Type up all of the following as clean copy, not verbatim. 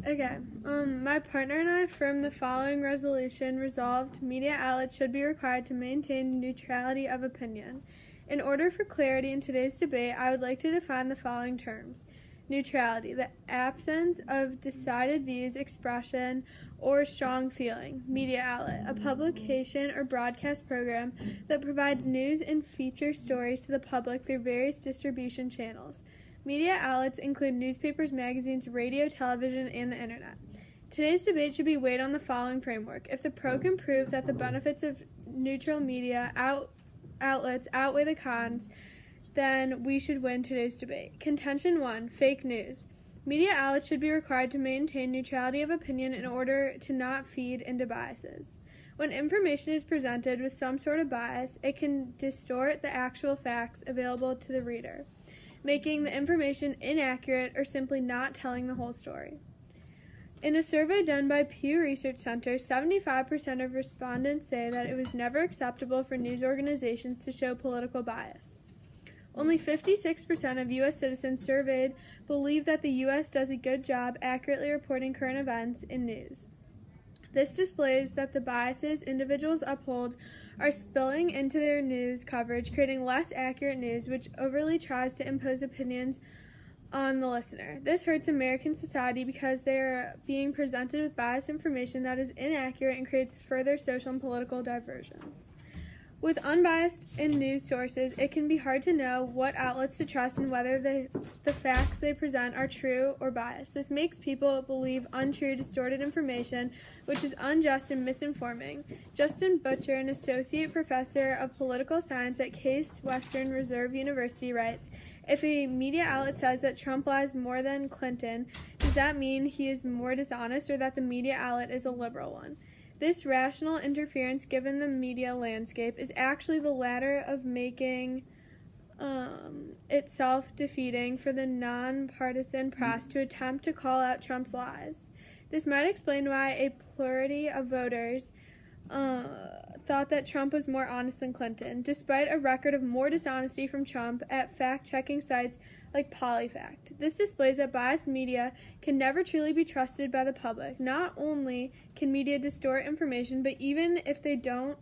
Okay. My partner and I affirm the following resolution. Resolved, media outlets should be required to maintain neutrality of opinion. In order for clarity in today's debate, I would like to define the following terms. Neutrality, the absence of decided views, expression, or strong feeling. Media outlet, a publication or broadcast program that provides news and feature stories to the public through various distribution channels. Media outlets include newspapers, magazines, radio, television, and the internet. Today's debate should be weighed on the following framework. If the pro can prove that the benefits of neutral media outlets outweigh the cons, then we should win today's debate. Contention 1, fake news. Media outlets should be required to maintain neutrality of opinion in order to not feed into biases. When information is presented with some sort of bias, it can distort the actual facts available to the reader, making the information inaccurate or simply not telling the whole story. In a survey done by Pew Research Center, 75% of respondents say that it was never acceptable for news organizations to show political bias. Only 56% of U.S. citizens surveyed believe that the U.S. does a good job accurately reporting current events in news. This displays that the biases individuals uphold are spilling into their news coverage, creating less accurate news, which overly tries to impose opinions on the listener. This hurts American society because they are being presented with biased information that is inaccurate and creates further social and political diversions. With unbiased news sources, it can be hard to know what outlets to trust and whether the facts they present are true or biased. This makes people believe untrue, distorted information, which is unjust and misinforming. Justin Butcher, an associate professor of political science at Case Western Reserve University, writes, "If a media outlet says that Trump lies more than Clinton, does that mean he is more dishonest or that the media outlet is a liberal one? This rational interference given the media landscape is actually the latter of making it self-defeating for the nonpartisan press to attempt to call out Trump's lies. This might explain why a plurality of voters thought that Trump was more honest than Clinton, despite a record of more dishonesty from Trump at fact-checking sites like PolyFact. This displays that biased media can never truly be trusted by the public. Not only can media distort information, but even if they don't,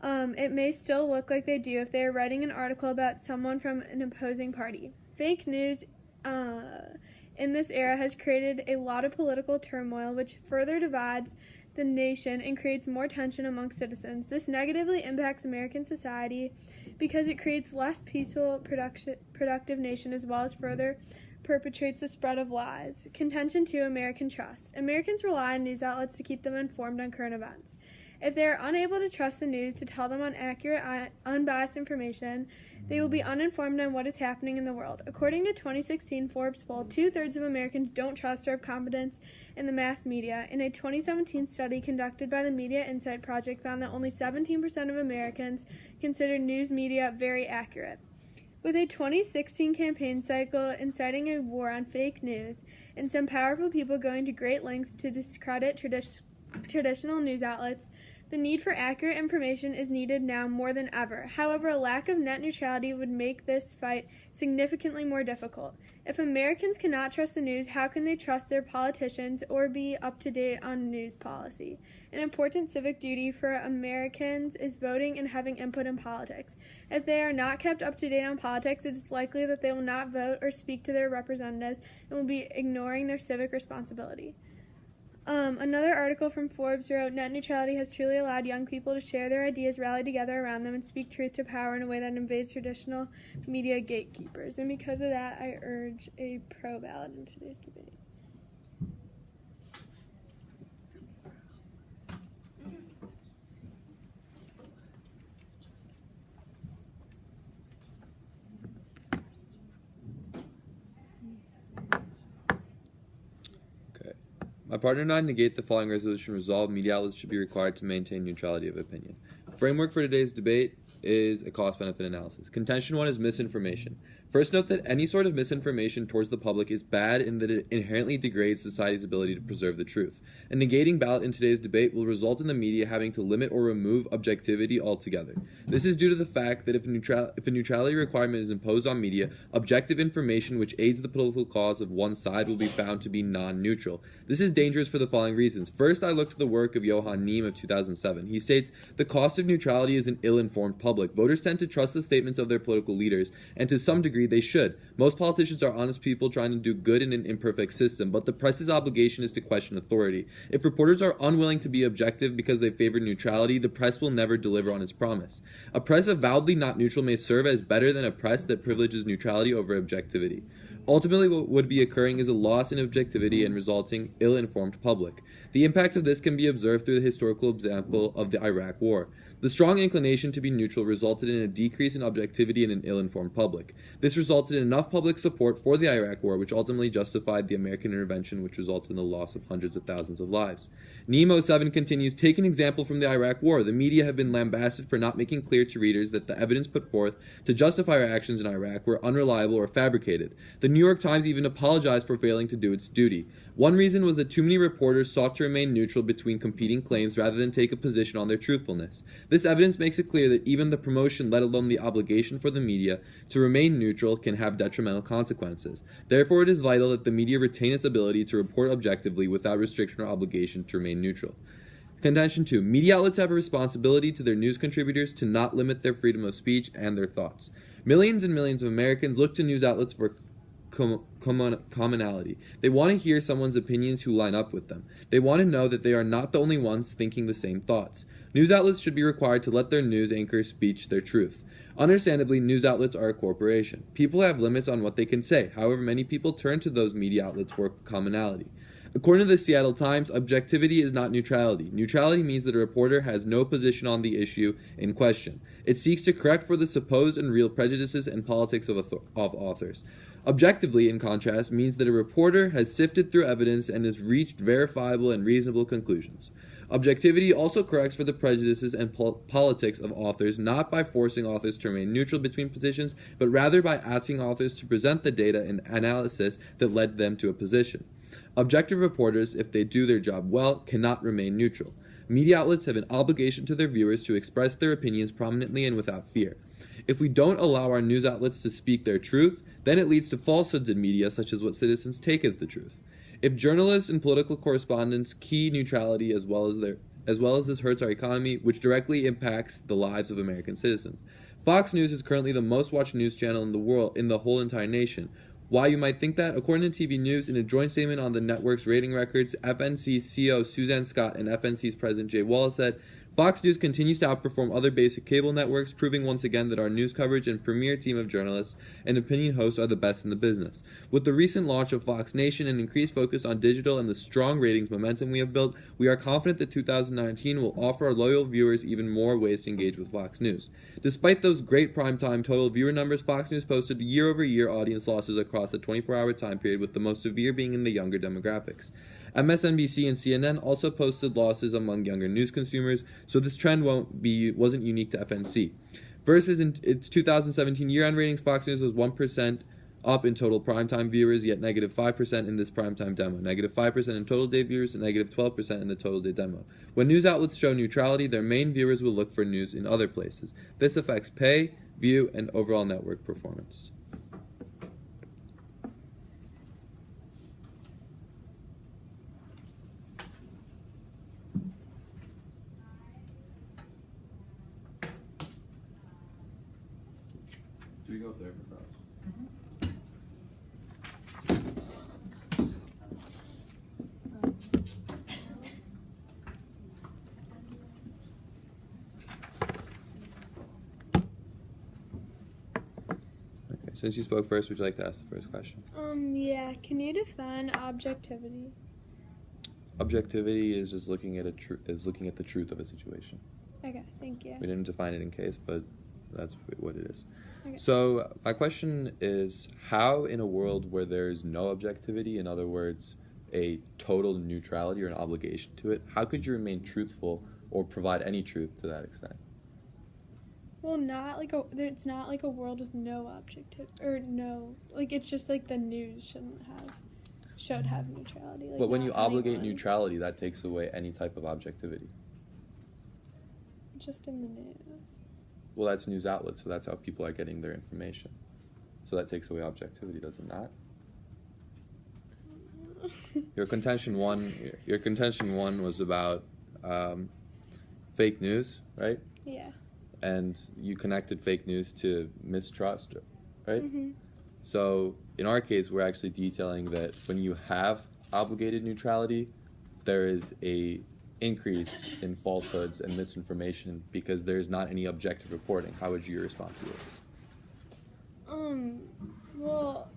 it may still look like they do if they are writing an article about someone from an opposing party. Fake news in this era has created a lot of political turmoil, which further divides the nation and creates more tension among citizens. This negatively impacts American society because it creates less peaceful, productive nation, as well as further perpetrates the spread of lies. Contention 2, American trust. Americans rely on news outlets to keep them informed on current events. If they are unable to trust the news to tell them accurate, unbiased information, they will be uninformed on what is happening in the world. According to 2016 Forbes poll, 2/3 of Americans don't trust or have confidence in the mass media. In a 2017 study conducted by the Media Insight Project found that only 17% of Americans consider news media very accurate. With a 2016 campaign cycle inciting a war on fake news and some powerful people going to great lengths to discredit traditional news outlets, the need for accurate information is needed now more than ever. However, a lack of net neutrality would make this fight significantly more difficult. If Americans cannot trust the news, how can they trust their politicians or be up to date on news policy? An important civic duty for Americans is voting and having input in politics. If they are not kept up to date on politics, it is likely that they will not vote or speak to their representatives and will be ignoring their civic responsibility. Another article from Forbes wrote, net neutrality has truly allowed young people to share their ideas, rally together around them, and speak truth to power in a way that invades traditional media gatekeepers. And because of that, I urge a pro ballot in today's debate. My partner and I negate the following resolution. Resolved, media outlets should be required to maintain neutrality of opinion. The framework for today's debate is a cost-benefit analysis. Contention 1 is misinformation. First, note that any sort of misinformation towards the public is bad in that it inherently degrades society's ability to preserve the truth. And negating ballot in today's debate will result in the media having to limit or remove objectivity altogether. This is due to the fact that if a neutrality requirement is imposed on media, objective information which aids the political cause of one side will be found to be non-neutral. This is dangerous for the following reasons. First, I looked at the work of Johann Neem of 2007. He states, "The cost of neutrality is an ill-informed public. Voters tend to trust the statements of their political leaders, and to some degree they should. Most politicians are honest people trying to do good in an imperfect system, but the press's obligation is to question authority. If reporters are unwilling to be objective because they favor neutrality, the press will never deliver on its promise. A press avowedly not neutral may serve as better than a press that privileges neutrality over objectivity. Ultimately, what would be occurring is a loss in objectivity and resulting ill-informed public. The impact of this can be observed through the historical example of the Iraq War. The strong inclination to be neutral resulted in a decrease in objectivity in an ill-informed public. This resulted in enough public support for the Iraq War, which ultimately justified the American intervention, which resulted in the loss of hundreds of thousands of lives." Neem 07 continues, "Take an example from the Iraq War. The media have been lambasted for not making clear to readers that the evidence put forth to justify our actions in Iraq were unreliable or fabricated. The New York Times even apologized for failing to do its duty. One reason was that too many reporters sought to remain neutral between competing claims rather than take a position on their truthfulness. This evidence makes it clear that even the promotion, let alone the obligation for the media, to remain neutral can have detrimental consequences. Therefore, it is vital that the media retain its ability to report objectively without restriction or obligation to remain neutral." Contention 2. Media outlets have a responsibility to their news contributors to not limit their freedom of speech and their thoughts. Millions and millions of Americans look to news outlets for commonality. They want to hear someone's opinions who line up with them. They want to know that they are not the only ones thinking the same thoughts. News outlets should be required to let their news anchors speak their truth. Understandably, news outlets are a corporation. People have limits on what they can say. However, many people turn to those media outlets for commonality. According to the Seattle Times, objectivity is not neutrality. Neutrality means that a reporter has no position on the issue in question. It seeks to correct for the supposed and real prejudices and politics of authors. Objectively, in contrast, means that a reporter has sifted through evidence and has reached verifiable and reasonable conclusions. Objectivity also corrects for the prejudices and politics of authors, not by forcing authors to remain neutral between positions, but rather by asking authors to present the data and analysis that led them to a position. Objective reporters, if they do their job well, cannot remain neutral. Media outlets have an obligation to their viewers to express their opinions prominently and without fear. If we don't allow our news outlets to speak their truth, then it leads to falsehoods in media, such as what citizens take as the truth. If journalists and political correspondents key neutrality as well as this hurts our economy, which directly impacts the lives of American citizens. Fox News is currently the most watched news channel in the world, in the whole entire nation. Why you might think that? According to TV News, in a joint statement on the network's rating records, FNC's CEO Suzanne Scott and FNC's president Jay Wallace said, "Fox News continues to outperform other basic cable networks, proving once again that our news coverage and premier team of journalists and opinion hosts are the best in the business. With the recent launch of Fox Nation and increased focus on digital and the strong ratings momentum we have built, we are confident that 2019 will offer our loyal viewers even more ways to engage with Fox News." Despite those great primetime total viewer numbers, Fox News posted year-over-year audience losses across the 24-hour time period, with the most severe being in the younger demographics. MSNBC and CNN also posted losses among younger news consumers, so this trend wasn't unique to FNC. Versus in its 2017 year-end ratings, Fox News was 1% up in total primetime viewers, yet negative 5% in this primetime demo, negative 5% in total day viewers, and negative 12% in the total day demo. When news outlets show neutrality, their main viewers will look for news in other places. This affects pay, view, and overall network performance. Do we go up there for crowds? Okay, since you spoke first, would you like to ask the first question? Yeah. Can you define objectivity? Objectivity is just looking at the truth of a situation. Okay, thank you. We didn't define it in case, but that's what it is. Okay. So my question is, how in a world where there's no objectivity, in other words, a total neutrality or an obligation to it, how could you remain truthful or provide any truth to that extent? Well, not like it's not like a world with no objective or no, like it's just like the news should have neutrality. Like, But when not you obligate anyone, neutrality, that takes away any type of objectivity. just in the news. Well, that's news outlets, so that's how people are getting their information. So that takes away objectivity, does it not? Your contention one was about fake news, right? Yeah. And you connected fake news to mistrust, right? Mm-hmm. So in our case, we're actually detailing that when you have obligated neutrality, there is a increase in falsehoods and misinformation because there's not any objective reporting. How would you respond to this? Well,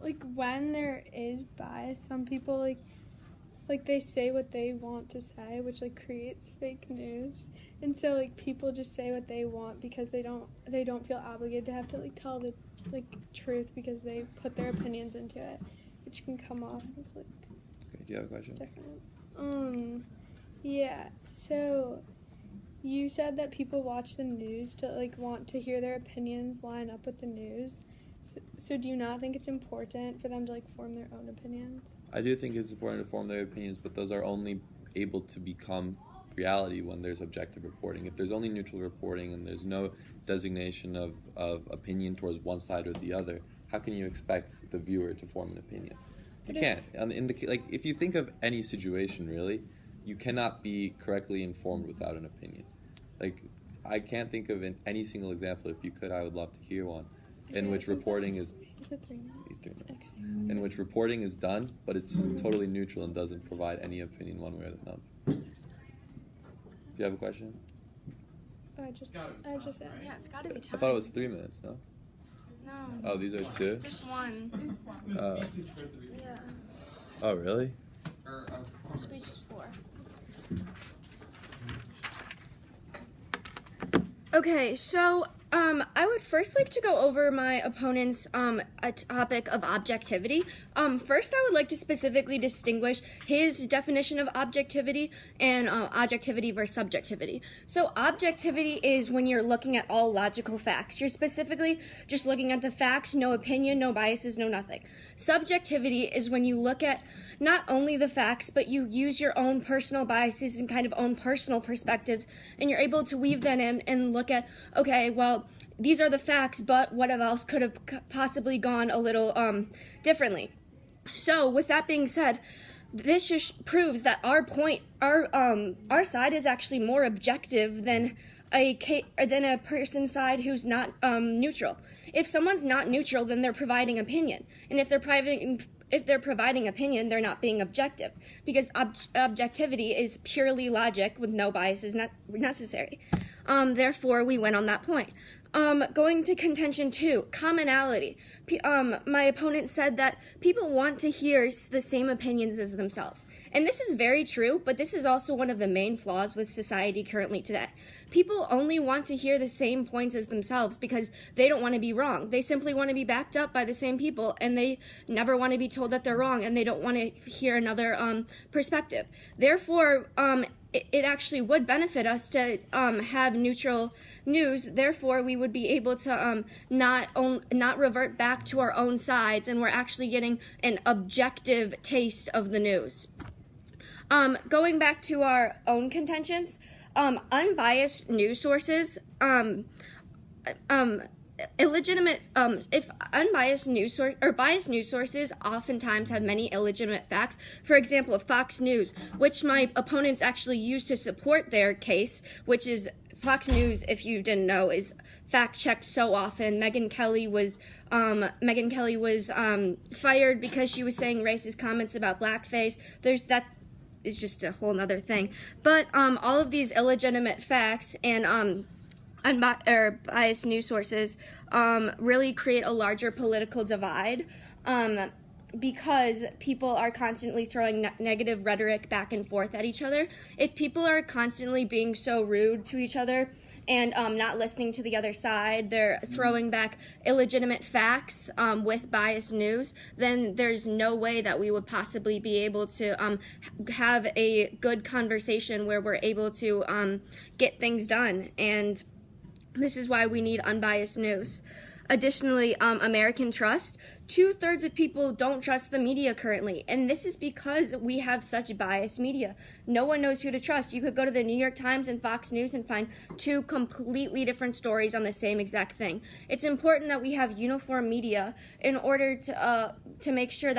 like when there is bias, some people like they say what they want to say, which like creates fake news. And so like people just say what they want because they don't feel obligated to have to like tell the like truth because they put their opinions into it, which can come off as like Okay, do you have a question? different. Yeah. So you said that people watch the news to like want to hear their opinions line up with the news. So do you not think it's important for them to like form their own opinions? I do think it's important to form their opinions, but those are only able to become reality when there's objective reporting. If there's only neutral reporting and there's no designation of opinion towards one side or the other, how can you expect the viewer to form an opinion? You can't. If you think of any situation, really, you cannot be correctly informed without an opinion. Like, I can't think of any single example. If you could, I would love to hear one. In which reporting is it 3 minutes? 3 minutes. In which reporting is done, but it's totally neutral and doesn't provide any opinion one way or the other. Do you have a question? I just asked. Yeah, it's gotta be time. I thought it was 3 minutes, no? No. Oh, these are 2? Just one. Yeah. Oh, really? Speech is 4. Okay, so I would first like to go over my opponent's a topic of objectivity. First, I would like to specifically distinguish his definition of objectivity and objectivity versus subjectivity. So objectivity is when you're looking at all logical facts. You're specifically just looking at the facts, no opinion, no biases, no nothing. Subjectivity is when you look at not only the facts, but you use your own personal biases and kind of own personal perspectives, and you're able to weave that in and look at, okay, well, these are the facts, but what else could have possibly gone a little differently. So with that being said, this just proves that our side is actually more objective than a person's side who's not neutral. If someone's not neutral, then they're providing opinion, and if they're providing opinion, they're not being objective, because objectivity is purely logic with no biases necessary. Therefore, we went on that point. Going to contention 2, commonality. My opponent said that people want to hear the same opinions as themselves. And this is very true, but this is also one of the main flaws with society currently today. People only want to hear the same points as themselves because they don't want to be wrong. They simply want to be backed up by the same people, and they never want to be told that they're wrong, and they don't want to hear another perspective. Therefore, it actually would benefit us to have neutral news. Therefore, we would be able to not revert back to our own sides, and we're actually getting an objective taste of the news. Going back to our own contentions, unbiased news sources, illegitimate, if unbiased news source or biased news sources oftentimes have many illegitimate facts. For example, Fox News, which my opponents actually use to support their case, which is Fox News, if you didn't know, is fact-checked so often. Megyn Kelly was fired because she was saying racist comments about blackface. That is just a whole nother thing. But all of these illegitimate facts and biased news sources really create a larger political divide because people are constantly throwing negative rhetoric back and forth at each other. If people are constantly being so rude to each other and not listening to the other side, they're throwing back illegitimate facts with biased news, then there's no way that we would possibly be able to have a good conversation where we're able to get things done. And This is why we need unbiased news. Additionally, American trust. 2/3 of people don't trust the media currently, and this is because we have such biased media. No one knows who to trust. You could go to the New York Times and Fox News and find two completely different stories on the same exact thing. It's important that we have uniform media in order to make sure that